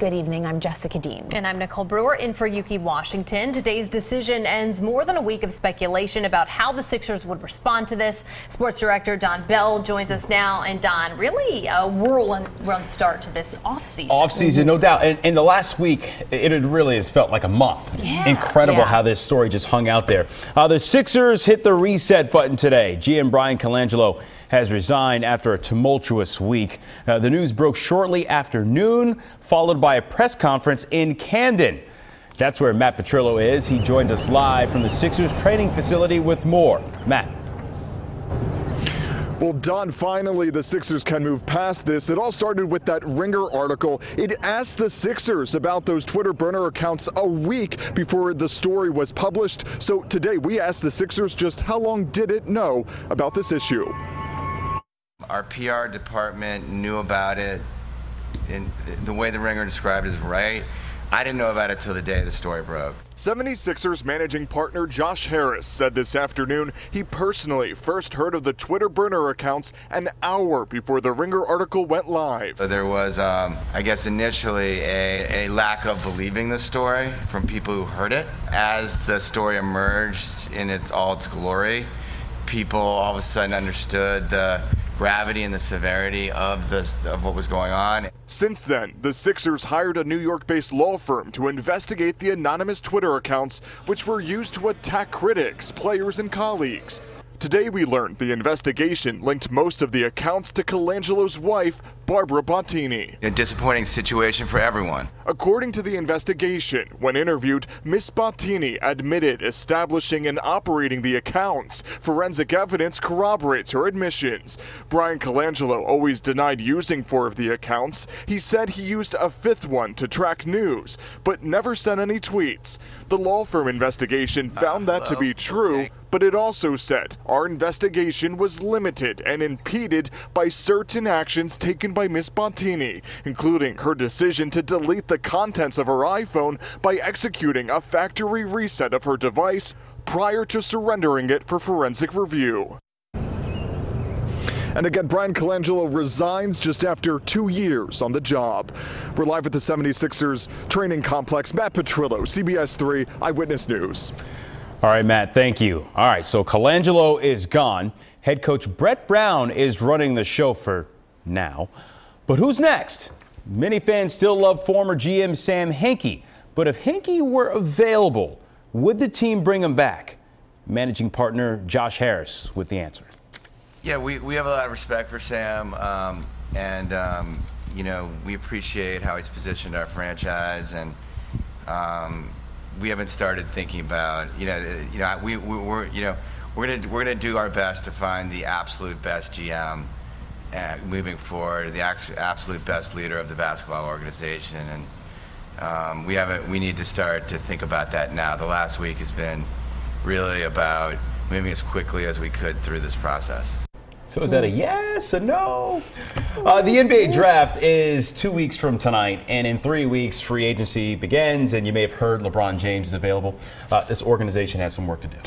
Good evening. I'm Jessica Dean. And I'm Nicole Brewer in for Yuki Washington. Today's decision ends more than a week of speculation about how the Sixers would respond to this. Sports director Don Bell joins us now. And Don, really a whirlwind start to this offseason. Offseason, no doubt. And the last week, it really has felt like a month. Yeah. Incredible how this story just hung out there. The Sixers hit the reset button today. GM Bryan Colangelo has resigned after a tumultuous week. The news broke shortly after noon, followed by a press conference in Camden. That's where Matt Petrillo is. He joins us live from the Sixers training facility with more. Matt. Well, Don, finally the Sixers can move past this. It all started with that Ringer article. It asked the Sixers about those Twitter burner accounts a week before the story was published. So today we asked the Sixers just how long did it know about this issue. Our PR department knew about it, and the way the Ringer described it is right. I didn't know about it till the day the story broke. 76ers managing partner Josh Harris said this afternoon he personally first heard of the Twitter burner accounts an hour before the Ringer article went live. There was, I guess, initially a lack of believing the story from people who heard it. As the story emerged in all its glory, people all of a sudden understood the gravity and the severity of what was going on. Since then, the Sixers hired a New York-based law firm to investigate the anonymous Twitter accounts which were used to attack critics, players, and colleagues. Today we learned the investigation linked most of the accounts to Colangelo's wife, Barbara Bottini. A disappointing situation for everyone. According to the investigation, when interviewed, Miss Bottini admitted establishing and operating the accounts. Forensic evidence corroborates her admissions. Bryan Colangelo always denied using 4 of the accounts. He said he used a 5th one to track news, but never sent any tweets. The law firm investigation found that to be true, but it also said our investigation was limited and impeded by certain actions taken by Miss Bottini, including her decision to delete the contents of her iPhone by executing a factory reset of her device prior to surrendering it for forensic review. And again, Bryan Colangelo resigns just after 2 years on the job. We're live at the 76ers training complex. Matt Petrillo, CBS 3 Eyewitness News. All right, Matt, thank you. All right, so Colangelo is gone. Head coach Brett Brown is running the show for now. But who's next? Many fans still love former GM Sam Hinkie. But if Hinkie were available, would the team bring him back? Managing partner Josh Harris with the answer. Yeah, we have a lot of respect for Sam, and you know, we appreciate how he's positioned our franchise, and we haven't started thinking about, we're gonna do our best to find the absolute best GM moving forward, the absolute best leader of the basketball organization, and we need to start to think about that now. The last week has been really about moving as quickly as we could through this process. So is that a yes, a no? The NBA draft is 2 weeks from tonight, and in 3 weeks, free agency begins, and you may have heard LeBron James is available. This organization has some work to do.